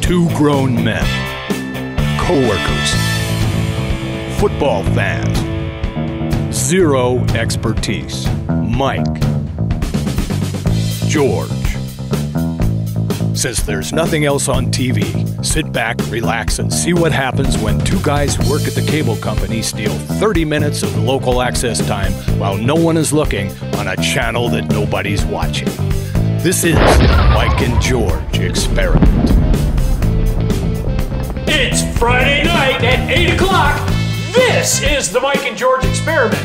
Two grown men, co-workers, football fans, zero expertise. Mike, George. Since there's nothing else on TV, sit back, relax, and see what happens when two guys who work at the cable company steal 30 minutes of local access time while no one is looking on a channel that nobody's watching. This is the Mike and George Experiment. It's Friday night at 8 o'clock. This is the Mike and George Experiment.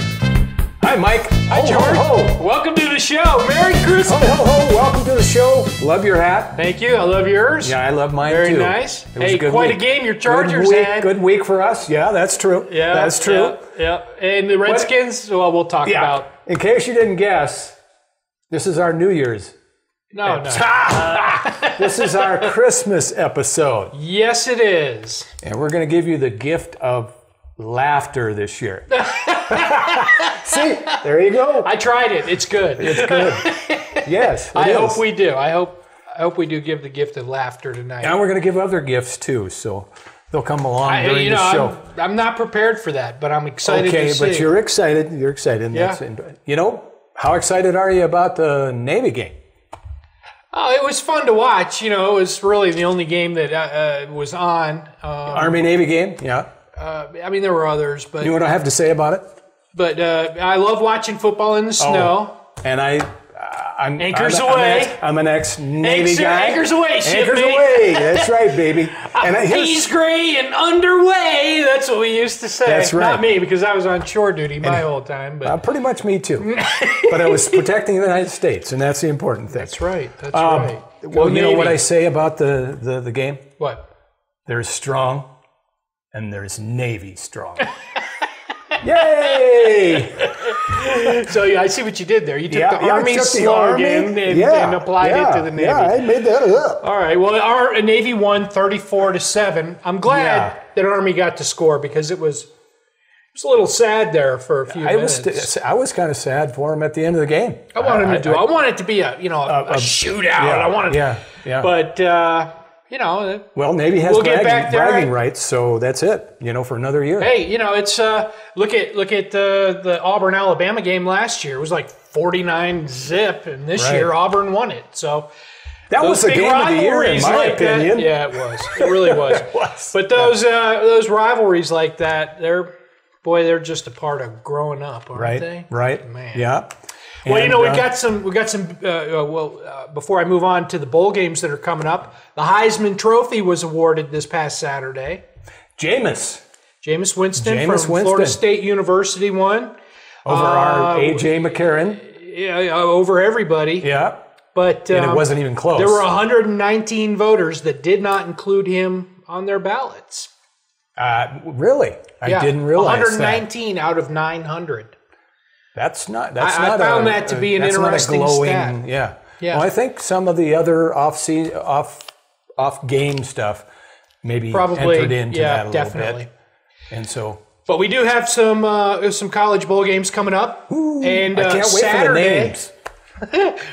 Hi, Mike. Hi, George. Ho, ho. Welcome to the show. Merry Christmas. Ho, ho, ho. Welcome to the show. Love your hat. Thank you. I love yours. Yeah, I love mine Very too. Very nice. It was hey, a good quite week. A game your Chargers had. Good week for us. Yeah, that's true. Yeah, that's true. Yeah. And the Redskins, well, we'll talk about. In case you didn't guess, this is our New Year's. No. This is our Christmas episode. Yes, it is. And we're going to give you the gift of laughter this year. See, there you go. I tried it. It's good. It's good. Yes, I hope we do. I hope we do give the gift of laughter tonight. And we're going to give other gifts too, so they'll come along during the show. I'm not prepared for that, but I'm excited to see. Okay, but you're excited. You're excited. Yeah. How excited are you about the Navy game? Oh, it was fun to watch. It was really the only game that was on. Army-Navy game, yeah. I mean, there were others, but... You know what I have to say about it? But I love watching football in the snow. And I'm away. I'm an ex-Navy guy. Anchors away, Anchors away. That's right, baby. And He's gray and underway. That's what we used to say. That's right. Not me, because I was on shore duty my whole time. But pretty much me too. But I was protecting the United States, and that's the important thing. That's right. That's right. Well, you know what I say about the game? What? There's strong, and there's Navy strong. Yay! So I see what you did there. You took the Army slogan and applied it to the Navy. Yeah, I made that up. All right. Well, our Navy won 34-7. I'm glad that Army got to score because it was a little sad there for a few minutes. I was kind of sad for him at the end of the game. I wanted it to be a shootout. I wanted, but. Well, Navy has bragging rights, so that's it. For another year. Hey, it's look at the Auburn Alabama game last year. It was like 49-0, and this year Auburn won it. So that was the game of the year, in my opinion. Yeah, it was. It really was. It was. But those rivalries like that, they're just a part of growing up, aren't they? Right. Man. Yeah. Well, we got some. Before I move on to the bowl games that are coming up, the Heisman Trophy was awarded this past Saturday. Jameis Winston from Florida State University won over our A.J. McCarron. Yeah, over everybody. Yeah, but and it wasn't even close. There were 119 voters that did not include him on their ballots. Really? I didn't realize 119 out of 900. That's not. I found that to be an interesting stat. Yeah. Well, I think some of the other off game stuff maybe entered into that a little bit. And so. But we do have some college bowl games coming up. Ooh, and I can't wait for the names.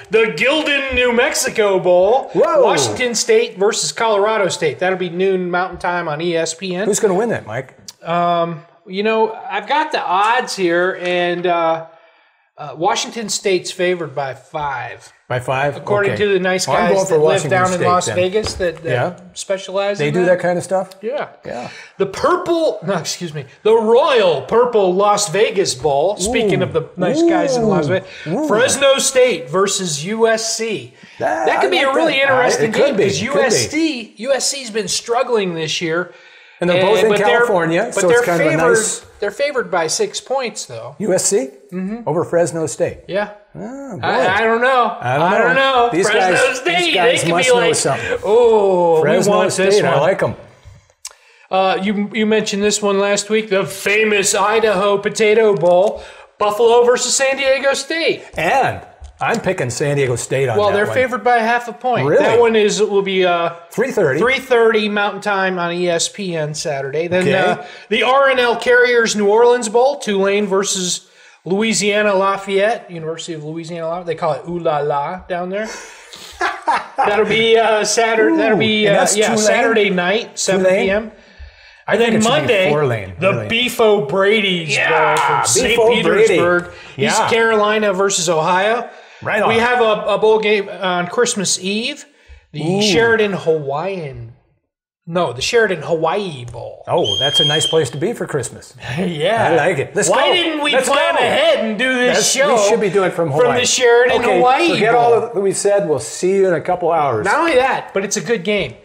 The Gildan, New Mexico Bowl. Whoa. Washington State versus Colorado State. That'll be noon Mountain Time on ESPN. Who's going to win that, Mike? I've got the odds here, and Washington State's favored by 5. By 5? According to the nice guys that live down in Las Vegas that specialize in that. They do that kind of stuff? Yeah. Yeah. The Royal Purple Las Vegas Bowl, speaking of the nice guys in Las Vegas, Fresno State versus USC. That could be a really interesting game because USC's been struggling this year. And they're both in California, so it's kind of a nice... They're favored by 6 points, though. USC? Mm-hmm. Over Fresno State? Yeah. Oh, boy. I don't know. I don't know. These guys must know something. Oh, Fresno we want State, this one. I like them. You mentioned this one last week, the famous Idaho Potato Bowl, Buffalo versus San Diego State. And I'm picking San Diego State on that one. Well, they're favored by half a point. Really? That one will be 3:30. 3:30 Mountain Time on ESPN Saturday. Then the RNL Carriers New Orleans Bowl, Tulane versus Louisiana Lafayette, University of Louisiana Lafayette. They call it Ooh La La down there. That'll be Saturday. That'll be Saturday night, 7 p.m. And then Monday, the Beef O'Brady's from St. Petersburg, East Carolina versus Ohio. Right on. We have a bowl game on Christmas Eve, the Sheridan Hawaii Bowl. Oh, that's a nice place to be for Christmas. Yeah. I like it. Why didn't we plan ahead and do this show? We should be doing it from Hawaii. From the Sheridan Hawaii forget Bowl. all that we said. We'll see you in a couple hours. Not only that, but it's a good game.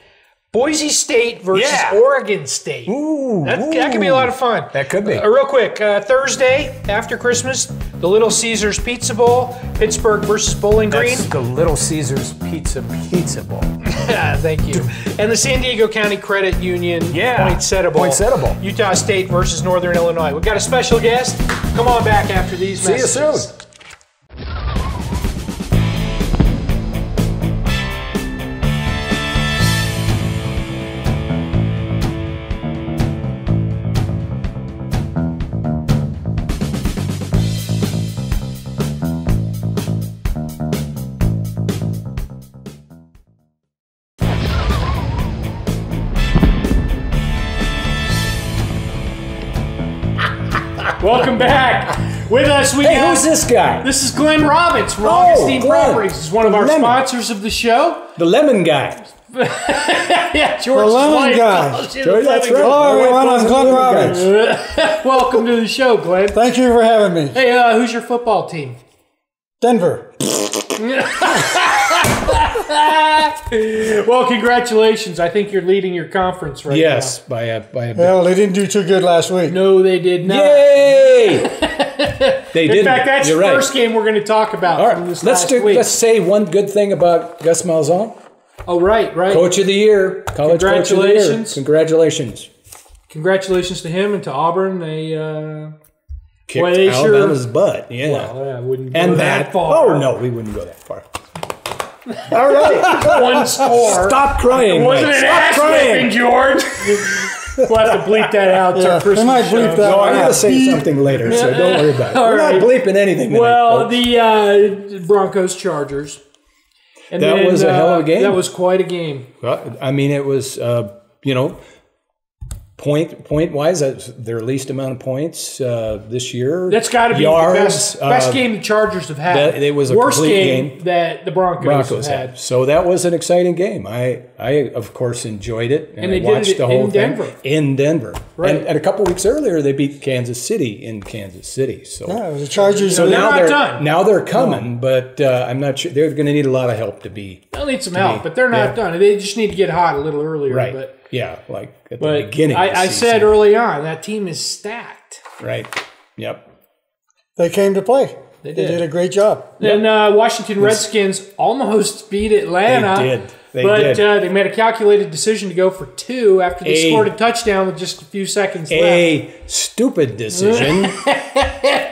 Boise State versus Oregon State. That could be a lot of fun. That could be. Real quick, Thursday after Christmas, the Little Caesars Pizza Bowl, Pittsburgh versus Bowling Green. That's the Little Caesars Pizza Bowl. Thank you. And the San Diego County Credit Union Poinsettia Bowl. Utah State versus Northern Illinois. We've got a special guest. Come on back after these messages. See you soon. Welcome back. With us, who's this guy? This is Glenn Robbins from Augustine Properties. He's one of our sponsors of the show. The lemon guy. George. The lemon guy. George, that's right. Hello, everyone. I'm Glenn Robbins. Welcome to the show, Glenn. Thank you for having me. Hey, who's your football team? Denver. Well, congratulations. I think you're leading your conference right now. Yes, by a bit. Well, they didn't do too good last week. No, they did not. Yay! They didn't. In fact, that's the first game we're going to talk about from this last week. Let's say one good thing about Gus Malzahn. Oh, right. Coach of the Year. College Coach of the Year. Congratulations. Congratulations to him and to Auburn. They kicked Alabama's butt. Yeah. Well, I wouldn't go that far. Oh, no, we wouldn't go that far. All right. One score. Stop crying. It wasn't an ass whipping, George. We'll have to bleep that out. It's our Christmas might bleep show. that No, I'm going to say something later, so don't worry about it. We're not bleeping anything tonight, Well, folks. the Broncos-Chargers. And that was a hell of a game. That was quite a game. Well, I mean, it was, point-wise, that's their least amount of points this year. That's got to be the best game the Chargers have had. It was a worst complete game that the Broncos had. So that was an exciting game. I of course enjoyed it, and I they watched did it the whole in thing Denver. in Denver. Right. And a couple weeks earlier, they beat Kansas City in Kansas City. So Yeah, it was the Chargers. So now done. Now they're coming, but I'm not sure they're going to need a lot of help to be. They'll need some help, but they're not done. They just need to get hot a little earlier. Right. But like at the beginning. I said early on that team is stacked. Right. Yep. They came to play. They did a great job. And Washington Redskins almost beat Atlanta. They did. They made a calculated decision to go for 2 after they scored a touchdown with just a few seconds left. A stupid decision.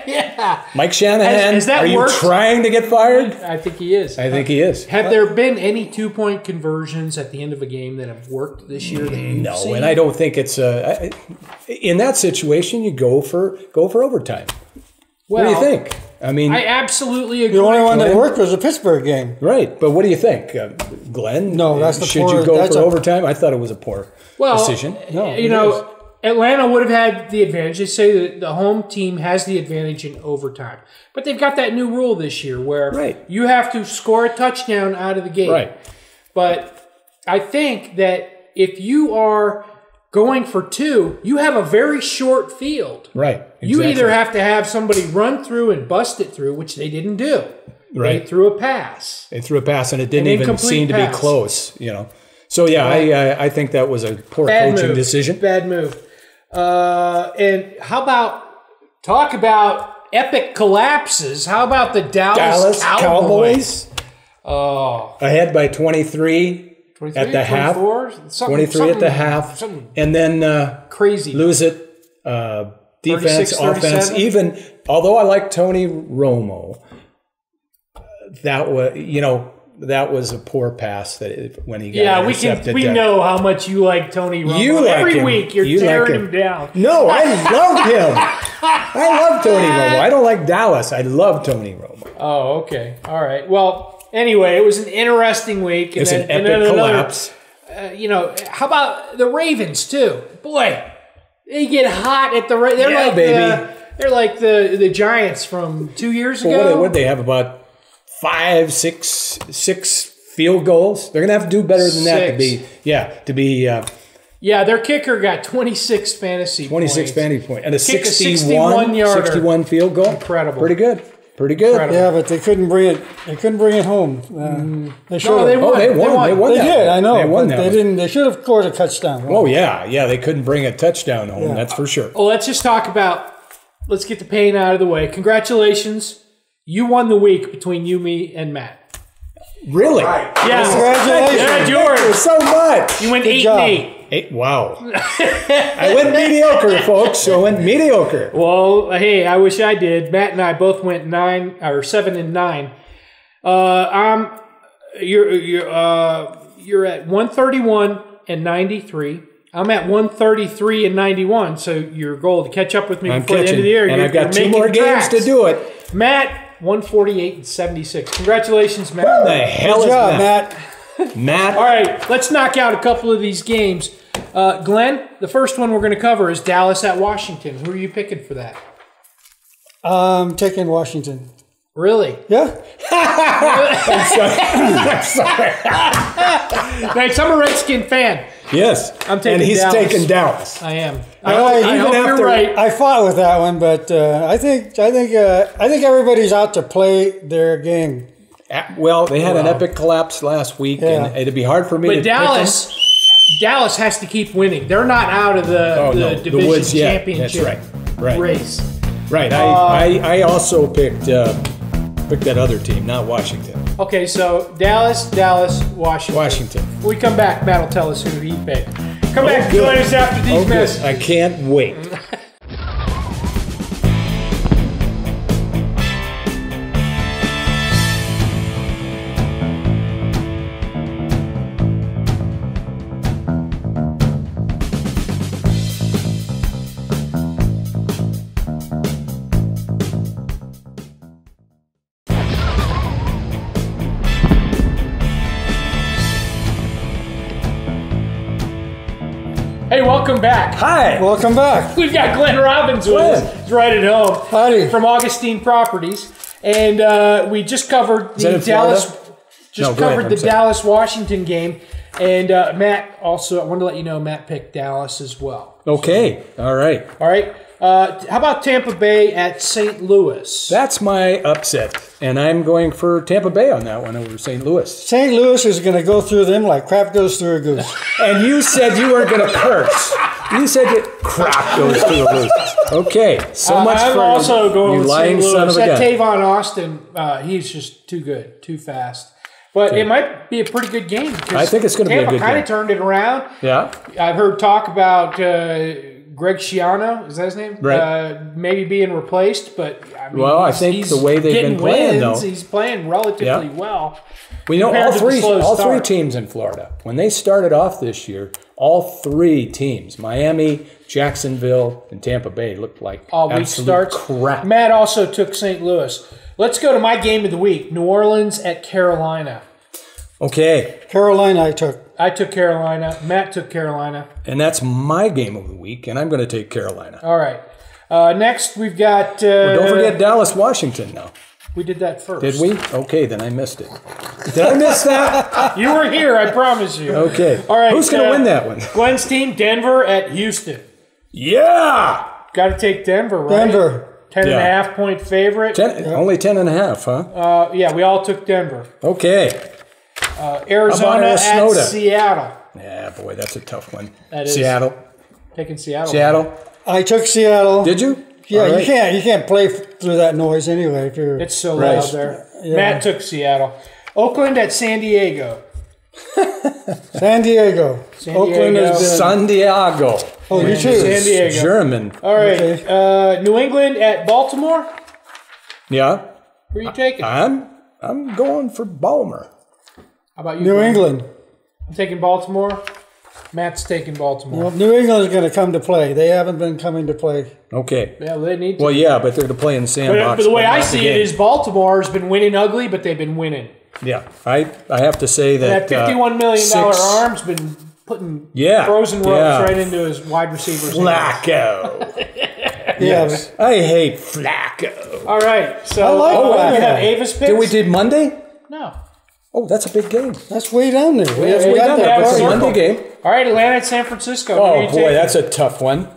Yeah. Mike Shanahan, Has you trying to get fired? I think he is. I think he is. Have there been any 2-point conversions at the end of a game that have worked this year? No, and I don't think it's in that situation. You go for overtime. Well, what do you think? I mean, I absolutely agree. The only one that worked was the Pittsburgh game. Right, but what do you think, Glenn? No, that's the should you go for overtime? I thought it was a poor decision. No, Atlanta would have had the advantage. They say that the home team has the advantage in overtime, but they've got that new rule this year where you have to score a touchdown out of the gate. Right, but I think that if you are going for 2, you have a very short field. Right. Exactly. You either have to have somebody run through and bust it through, which they didn't do. Right. They threw a pass. And it didn't even seem to be close, So, I think that was a poor coaching decision. Bad move. And how about talk about epic collapses? How about the Dallas Cowboys? Oh. Ahead by 23. At the half, 23 at the half, and then crazy lose it. Defense, offense. Even although I like Tony Romo, that was a poor pass when he got intercepted. we know how much you like Tony Romo. Every week you're tearing him down. No, I love him. I love Tony Romo. I don't like Dallas. I love Tony Romo. Oh, okay, all right. Well, anyway, it was an interesting week. It's an epic collapse. How about the Ravens too? Boy, they get hot at the right. They're like the Giants from 2 years ago. What they have about 5, 6 field goals? They're gonna have to do better than that to be. Their kicker got 26 fantasy points and a 61 field goal. Incredible. Pretty good. Incredible. Yeah, but they couldn't bring it. They couldn't bring it home. They should. No, they won. They won. They did. I know. They won but they didn't. They should have scored a touchdown. Oh yeah. They couldn't bring a touchdown home. Yeah. That's for sure. Well, let's just talk about. Let's get the pain out of the way. Congratulations, you won the week between you, me, and Matt. Really? Yeah. Congratulations. Yeah, George. Thank you so much. You went 8-8. Wow. I went mediocre, folks. So I went mediocre. Well, hey, I wish I did. Matt and I both went 7 and 9. You're at 131 and 93. I'm at 133 and 91. So your goal to catch up with me before the end of the year. And I've got 2 more games to do it. Matt, 148 and 76. Congratulations, Matt. What the hell is Matt? Matt. All right, let's knock out a couple of these games. Glenn, the first one we're going to cover is Dallas at Washington. Who are you picking for that? I'm taking Washington. Really? Yeah. I'm sorry. Thanks. I'm a Redskin fan. Yes. I'm taking and he's Dallas. taking Dallas. I am. I hope you're right. I fought with that one, but I think everybody's out to play their game. Well, they had an epic collapse last week, and it'd be hard for me to pick them. Dallas has to keep winning. They're not out of the division championship race. Right. I also picked that other team, not Washington. Okay, so Dallas, Washington. When we come back, Matt will tell us who he picked. Come back and join us after these messages. I can't wait. Hey, welcome back. Hi. Welcome back. We've got Glenn Robbins with us. He's right at home. Howdy. From Augustine Properties. And we just covered the Dallas-Washington game. And Matt also, I wanted to let you know, Matt picked Dallas as well. Okay. All right. How about Tampa Bay at St. Louis? That's my upset. And I'm going for Tampa Bay on that one over St. Louis. St. Louis is going to go through them like crap goes through a goose. And you said you weren't going to curse. You said that crap goes through a goose. Okay. So much I'm for also going you with lying St. son Louis. of a gun. Tavon Austin, he's just too good, too fast. But it might be a pretty good game. I think it's going to be a good game. Tampa kind of turned it around. Yeah. I've heard talk about Greg Schiano, is that his name? Right. Maybe being replaced, but I mean, I think the way they've been playing, though, he's playing relatively well. We know all three teams in Florida, when they started off this year, all 3 teams, Miami, Jacksonville, and Tampa Bay, looked like absolute crap. Matt also took St. Louis. Let's go to my game of the week, New Orleans at Carolina. Okay. Carolina I took Carolina. Matt took Carolina. And that's my game of the week, and I'm going to take Carolina. All right. Next, we've got... don't forget Dallas, Washington now. We did that first. Did we? Okay, then I missed it. Did I miss that? You were here, I promise you. Okay. All right. Who's going to win that one? Glenn's team, Denver at Houston. Yeah! Got to take Denver, right? Denver. 10.5 point favorite. Only 10.5, huh? Yeah, we all took Denver. Okay. Arizona at Seattle. Yeah, boy, that's a tough one. That is. Seattle. Taking Seattle. Seattle. I took Seattle. Did you? Yeah, right. You can't play through that noise anyway. If you're it's so loud there. Yeah. Matt took Seattle. Oakland at San Diego. San Diego. Oakland has been San Diego. Oh, you too. San Diego. German. All right. Okay. New England at Baltimore. Yeah. Who are you taking? I'm going for Balmer. How about you? New England. I'm taking Baltimore. Matt's taking Baltimore. Well, New England is going to come to play. They haven't been coming to play. Okay. Yeah, they need to. Well, yeah, but they're to play in the sandbox. But the way I see it is Baltimore has been winning ugly, but they've been winning. Yeah, I have to say that that $51 million arm's been putting frozen ropes right into his wide receivers. Flacco. Yes, I hate Flacco. All right, so we have Avis picks. Did we do Monday? No. Oh, that's a big game. That's way down there. That's way down there. It's a Monday game. All right, Atlanta at San Francisco. Oh boy, that's a tough one.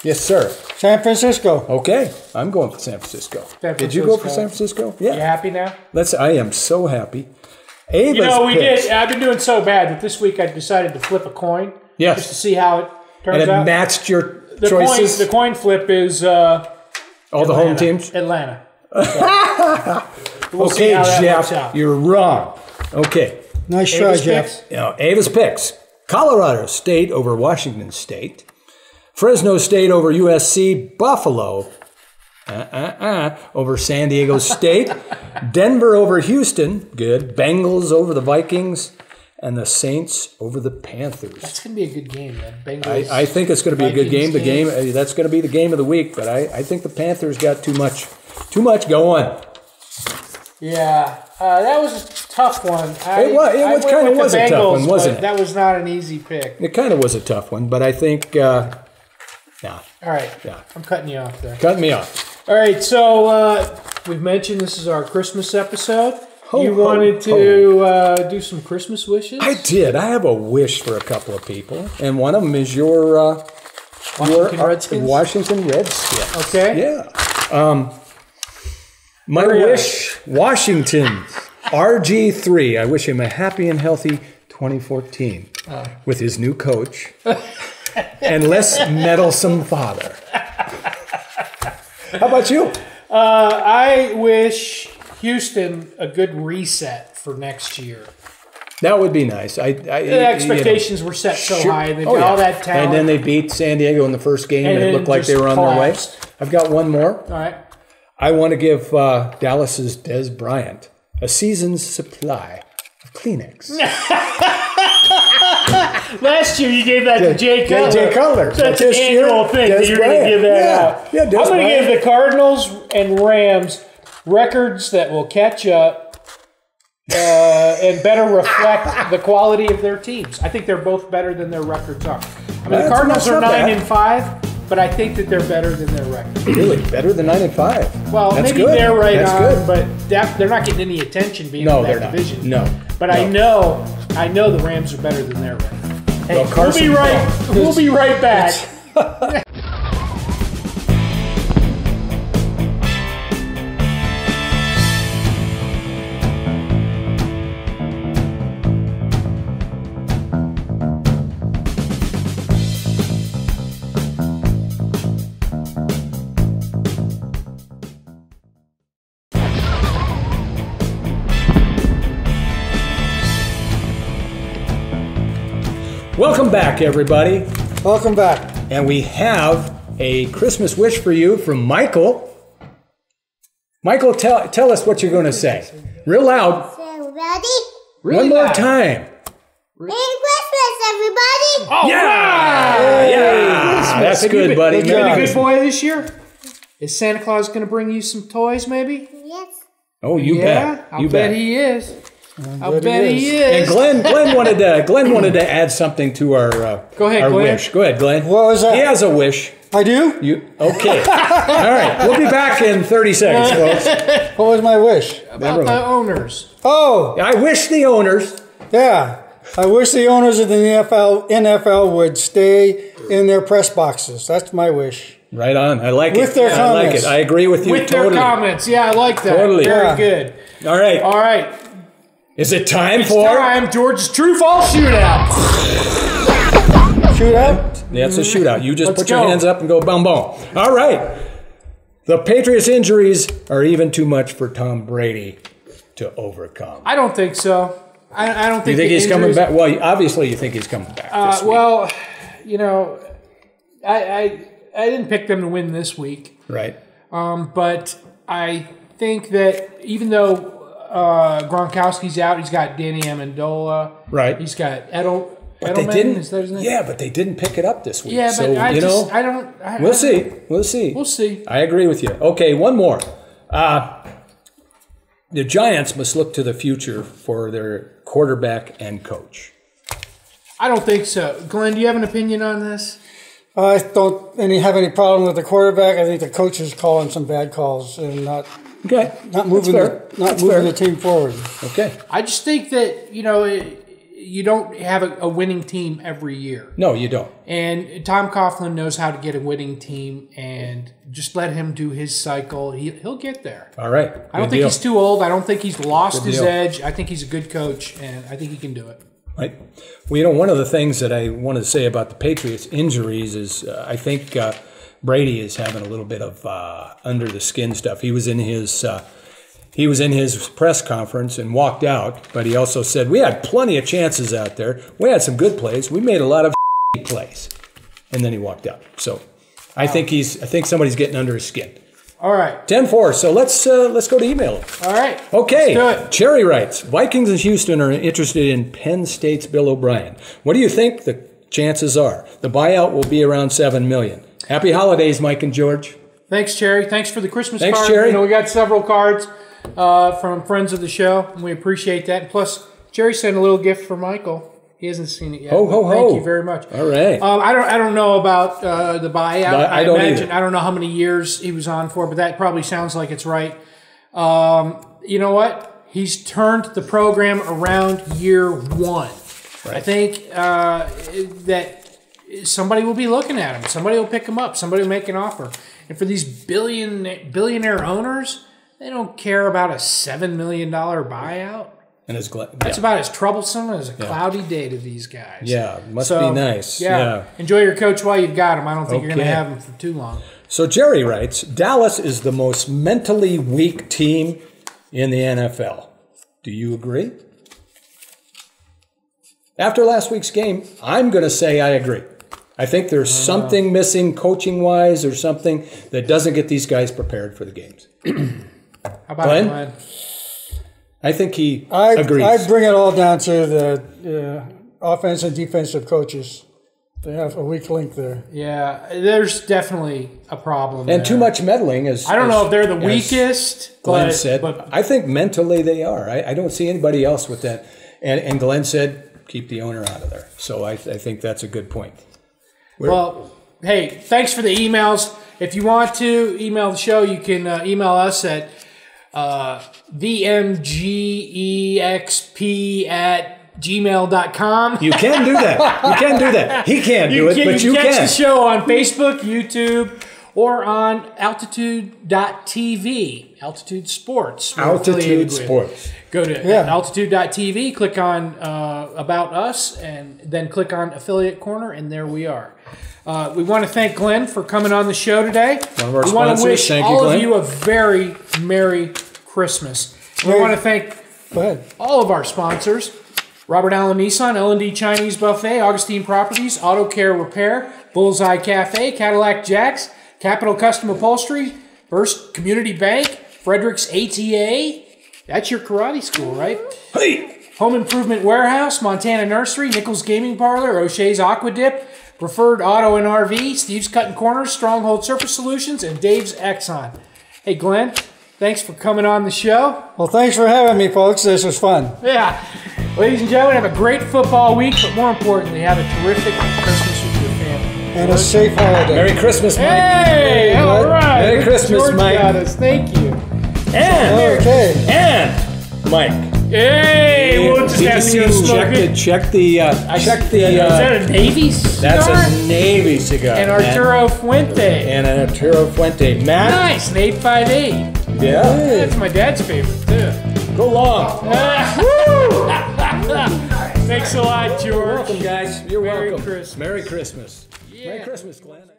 Yes, sir. San Francisco. Okay, I'm going for San Francisco. Did you go for San Francisco? Yeah. You happy now? I am so happy. Avis did. I've been doing so bad that this week I decided to flip a coin. Yes. Just to see how it turns out. And it matched your choices? The coin flip is all the home teams? Atlanta. We'll okay, Jeff, you're wrong. Okay. Nice try, Jeff. Avis picks. Colorado State over Washington State. Fresno State over USC. Buffalo over San Diego State. Denver over Houston. Good. Bengals over the Vikings. And the Saints over the Panthers. That's going to be a good game, man. Bengals. I think it's going to be a good game. The game that's going to be the game of the week. But I think the Panthers got too much going. Yeah, that was a tough one. It kind of was a tough one, wasn't it? That was not an easy pick. It kind of was a tough one, but I think, yeah. All right. Yeah. I'm cutting you off there. Cutting me off. All right, so we've mentioned this is our Christmas episode. You wanted to do some Christmas wishes? I did. I have a wish for a couple of people, and one of them is your Washington Redskins. Okay. Yeah. My wish, Washington, RG3. I wish him a happy and healthy 2014 with his new coach and less meddlesome father. How about you? I wish Houston a good reset for next year. That would be nice. The expectations were set so high. They've got all that talent. And then they beat San Diego in the first game, and it looked like they were on their way. I've got one more. All right. I want to give Dallas's Des Bryant a season's supply of Kleenex. Last year you gave that to Jay Cutler. Jay Cutler. That's an annual thing that you're going to give that out. Yeah, I'm going to give the Cardinals and Rams records that will catch up and better reflect the quality of their teams. I think they're both better than their records are. I mean, the Cardinals are 9-5. But I think that they're better than their record. Really? Better than 9-5? Well, that's maybe good. They're right that's on, good. But they're not getting any attention being in that division. No. But I know the Rams are better than their record. Hey, well, we'll be right back. Welcome back, everybody. Welcome back. And we have a Christmas wish for you from Michael. Michael, tell us what you're going to say. Real loud. Everybody. One more time. Merry Christmas, everybody. Oh, yeah. That's good, buddy. Have you been a good boy this year? Is Santa Claus going to bring you some toys, maybe? Yes. Oh, you bet. I'll bet he is. I'll bet he is. And Glenn wanted to add something to our Go ahead, our Glenn. wish. Go ahead, Glenn. What was that? He has a wish. I do? Okay. All right. We'll be back in 30 seconds, folks. What was my wish? About the owners. Oh. I wish the owners. Yeah. I wish the owners of the NFL would stay in their press boxes. That's my wish. Right on. I like it. With their comments. I like it. I agree with you totally. With their comments. Yeah, I like that. Totally. Very good. All right. All right. Is it time It's for... time, George's True False Shootout. Shootout? That's a shootout. You just Let's put your go. hands up and go boom, boom. All right. The Patriots' injuries are even too much for Tom Brady to overcome. I don't think so. I don't think You think he's coming back? Well, obviously you think he's coming back this week. Well, you know, I didn't pick them to win this week. Right. But I think that even though Gronkowski's out, he's got Danny Amendola. Right. He's got But Edelman. they didn't. Is that his name? Yeah, but they didn't pick it up this week. Yeah, so, but I don't. We'll see. We'll see. We'll see. I agree with you. Okay, one more. the Giants must look to the future for their quarterback and coach. I don't think so. Glenn, do you have an opinion on this? I don't have any problem with the quarterback. I think the coach is calling some bad calls and not moving the team forward. Okay. I just think that, you don't have a winning team every year. No, you don't. And Tom Coughlin knows how to get a winning team, and just let him do his cycle. He'll get there. All right. I don't think he's too old. I don't think he's lost his edge. I think he's a good coach, and I think he can do it. Right. Well, one of the things that I want to say about the Patriots' injuries is I think Brady is having a little bit of under the skin stuff. He was in his press conference and walked out, but he also said we had plenty of chances out there. We had some good plays. We made a lot of plays, and then he walked out. So I think somebody's getting under his skin. All right. 10-4. So let's go to email. All right. Okay. Let's do it. Cherry writes, Vikings and Houston are interested in Penn State's Bill O'Brien. What do you think the chances are? The buyout will be around $7 million. Happy holidays, Mike and George. Thanks, Cherry. Thanks for the Christmas card. Thanks, Cherry. We got several cards from friends of the show, and we appreciate that. Plus, Cherry sent a little gift for Michael. He hasn't seen it yet. Ho, ho, ho. Thank you very much. All right. I don't know about the buyout. I don't either. I don't know how many years he was on for, but that probably sounds like it's right. You know what? He's turned the program around year one. Right. I think that somebody will be looking at him. Somebody will pick him up. Somebody will make an offer. And for these billionaire owners, they don't care about a $7 million buyout. And that's about as troublesome as a cloudy day to these guys. Yeah, must be nice. Yeah. Enjoy your coach while you've got him. I don't think you're going to have him for too long. So Jerry writes, Dallas is the most mentally weak team in the NFL. Do you agree? After last week's game, I'm going to say I agree. I think there's something missing coaching-wise or something that doesn't get these guys prepared for the games. How about Glenn? I think he agrees. I bring it all down to the offense and defensive coaches. They have a weak link there. Yeah, there's definitely a problem and there. Too much meddling. I don't know if they're the weakest. Glenn said. But I think mentally they are. I don't see anybody else with that. And Glenn said, keep the owner out of there. So I think that's a good point. Well, hey, thanks for the emails. If you want to email the show, you can email us at vmgexp@gmail.com. You can do that. He can't do it, but you can. Catch the show on Facebook, YouTube, or on altitude.tv. Altitude Sports. Altitude Sports. Go to altitude.tv, click on About Us, and then click on Affiliate Corner, and there we are. We want to thank Glenn for coming on the show today. One of our sponsors. We want to wish all of you a very Merry Christmas. We want to thank all of our sponsors: Robert Allen Nissan, L&D Chinese Buffet, Augustine Properties, Auto Care Repair, Bullseye Cafe, Cadillac Jacks, Capital Custom Upholstery, First Community Bank, Frederick's ATA. That's your karate school, right? Hey! Home Improvement Warehouse, Montana Nursery, Nichols Gaming Parlor, O'Shea's Aqua Dip, Preferred Auto and RV, Steve's Cutting Corners, Stronghold Surface Solutions, and Dave's Exxon. Hey, Glenn, thanks for coming on the show. Well, thanks for having me, folks. This was fun. Yeah. Ladies and gentlemen, have a great football week, but more importantly, have a terrific Christmas with your family. And a safe holiday. Merry Christmas, Mike. Hey, all right. Merry Christmas, George Mike. Got us. Thank you. And Mike. Hey, we'll just have to smoke it. Check the. Is that a Navy cigar? That's a Navy cigar. And Arturo Fuente. And an Arturo Fuente. Matt. Nice, an 858. Yeah. That's my dad's favorite, too. Go long. Thanks a lot, George. You're welcome, guys. You're Merry welcome. Christmas. Merry Christmas. Yeah. Merry Christmas, Glenn.